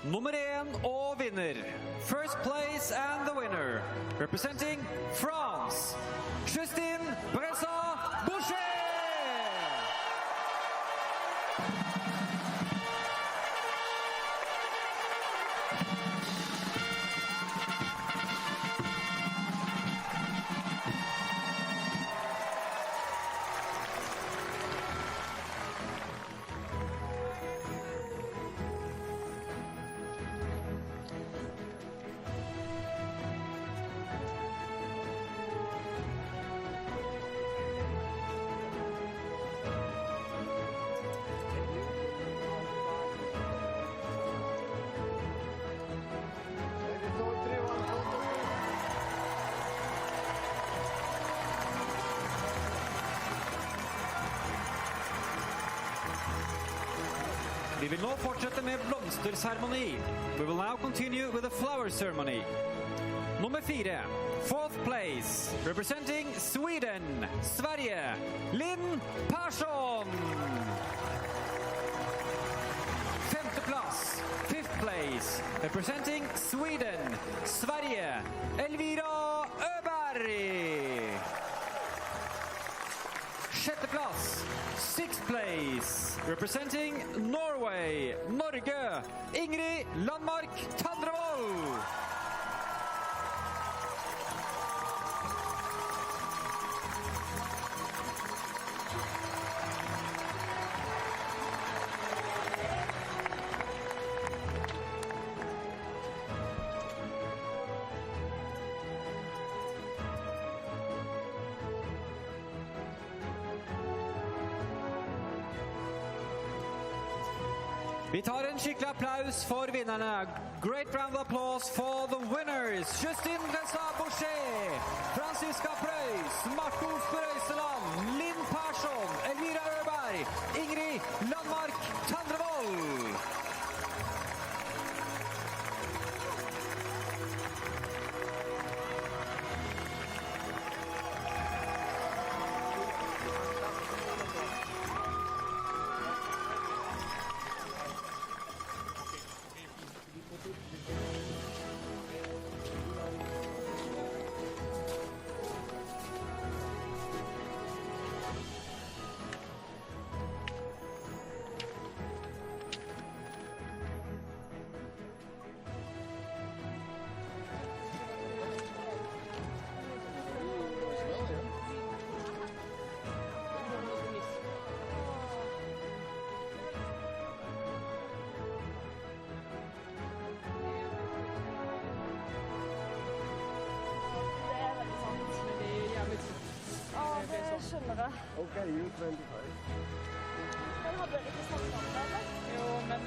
Nummer 1 og vinner. First place and the winner. Representing France, Justine Bressa-Boucher. Vi vil nå fortsette med blomsterseremoni. We will now continue with the flower ceremony. Nummer 4, fourth place, representing Sweden, Sverige, Linn Persson. Femte plass, fifth place, representing Sweden, Sverige, Elvira Öberg. Sjette plass, sixth place, representing Norway, Norge, Ingrid Landmark Tandrevold. Vi tar en skikkelig applaus for vinnerne. Great round of applause for the winners. Justin Boucher, Franziska Preus, Markus Brøyseland, Linn Persson, Elvira Øberg, Ingrid Landmark Tandrevold. Skjønner jeg. Ok, you 25. Men hadde dere ikke snakket om det, eller? Jo, men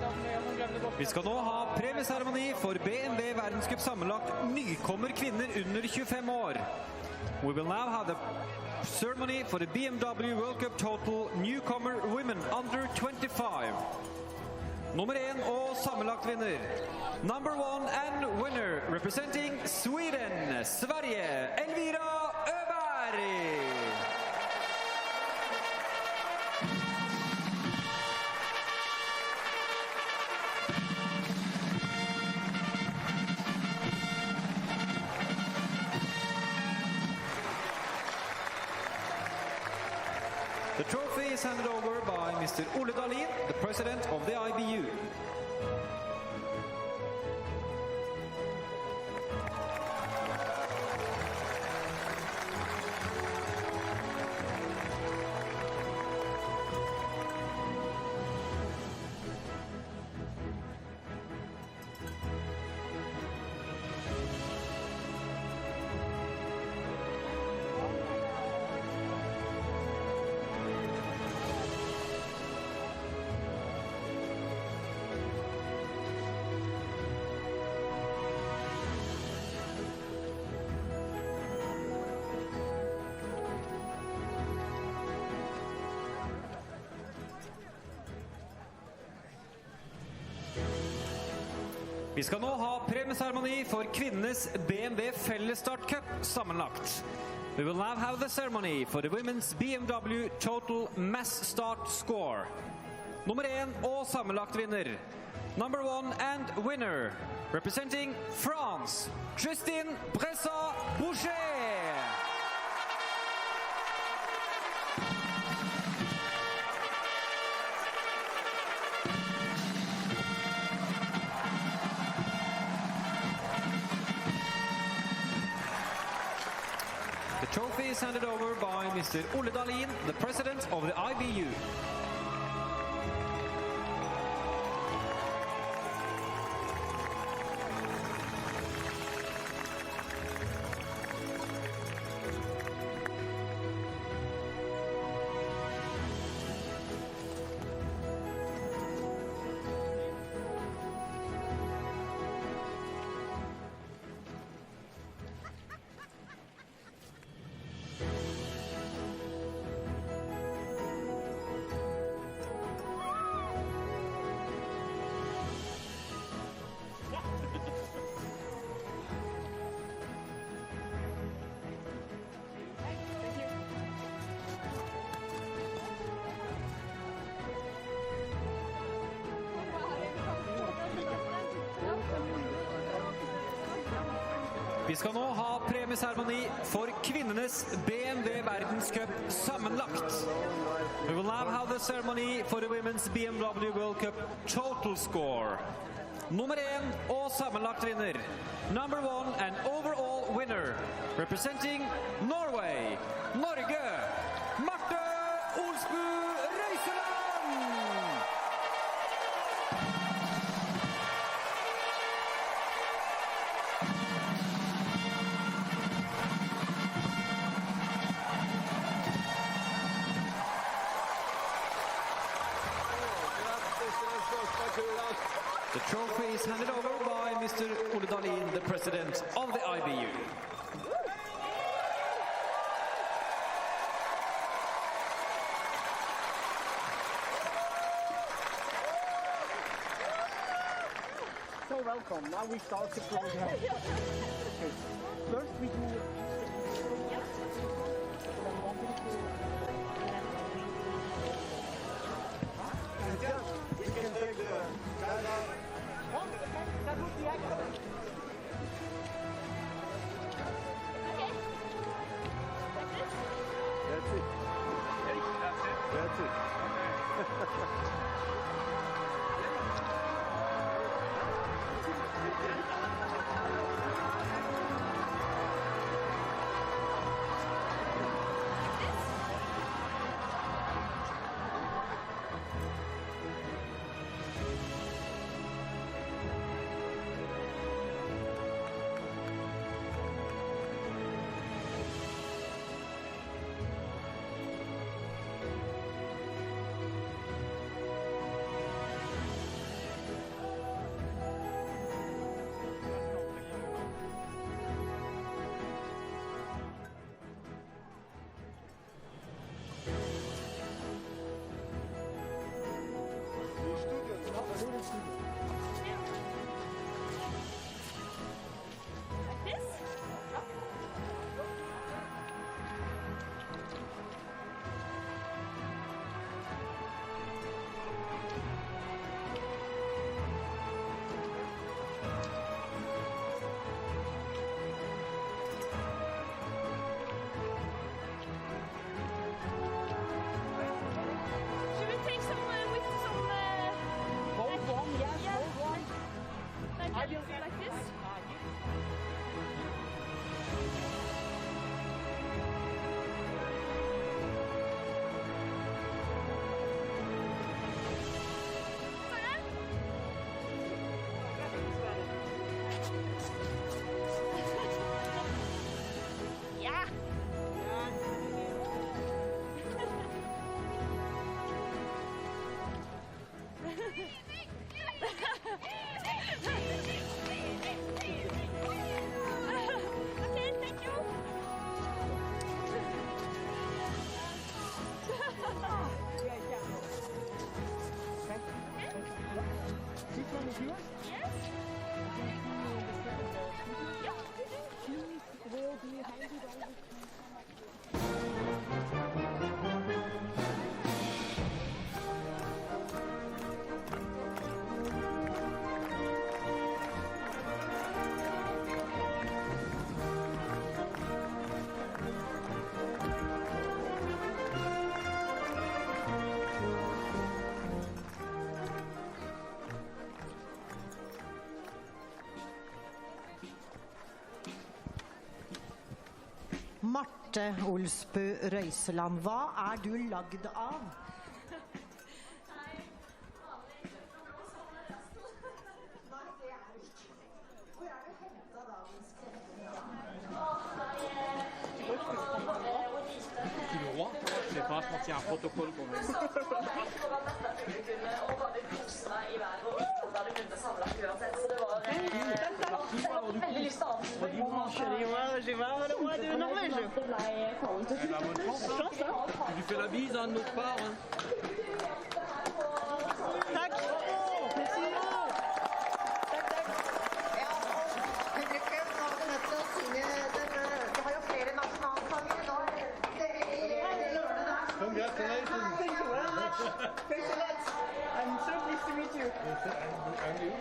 da må hun glemme det bort. Vi skal nå ha premieseremoni for BMW verdenscup sammenlagt nykommer kvinner under 25 år. We will now have the ceremony for the BMW World Cup Total Newcomer Women under 25. Nummer 1 og sammenlagt vinner. Number 1 and winner representing Sweden, Sverige, Elvira Øberg. The trophy is handed over by Mr. Ole Dahlin, the president of the IBU. Vi skal nå ha premieseremoni for kvinnenes BMW Fellesstart Cup sammenlagt. We will now have the ceremony for the women's BMW Total Mass Start Score. Nummer 1 og sammenlagt vinner. Number 1 and winner, representing France, Tristan Bressa-Boucher. The trophy is handed over by Mr. Ole Dahlin, the president of the IBU. Vi skal nå ha premieseremoni for kvinnenes BMW verdenscup sammenlagt. We will now have the ceremony for the women's BMW World Cup total score. Nummer 1 og sammenlagt vinner. Number 1 and overall winner, representing Norway, Norge, Marte Olsbu Røiseland! The trophy is handed over by Mr. Ole Dahlin, the president of the IBU. So welcome. Now we start the program. First we do. That's it. Marte Olsbø Røiseland, hva er du lagd av? Je vais pas sortir un protocole quand même. J'ai vraiment le mois de Norvège. Tu lui fais la bise de notre part. Tack. Congratulations. Thank you very much. Thanks a lot. I'm so pleased to meet you. And you?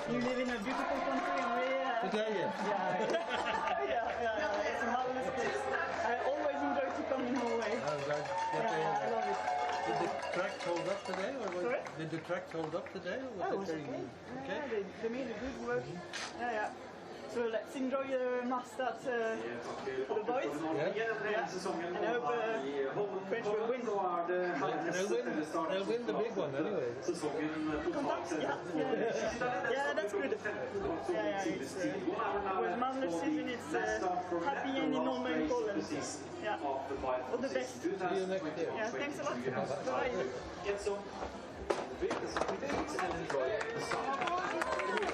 You live in a beautiful country and we... Today, yes. Yeah. It's a marvelous place. I always enjoy to come in Norway. I love it. Did the track hold up today? Sorry? Did the track hold up today? Or It was okay. Yeah, they made a good work. Yeah. So let's enjoy the master for the boys. Yeah. And I hope French will win. They'll win the big one anyway. Yeah, that's good. Yeah, it's with marvelous season. It's happy and in Holmenkollen. Yeah, all the best. See you next year. Yeah, thanks a lot. Bye. Get some big and enjoy the sun.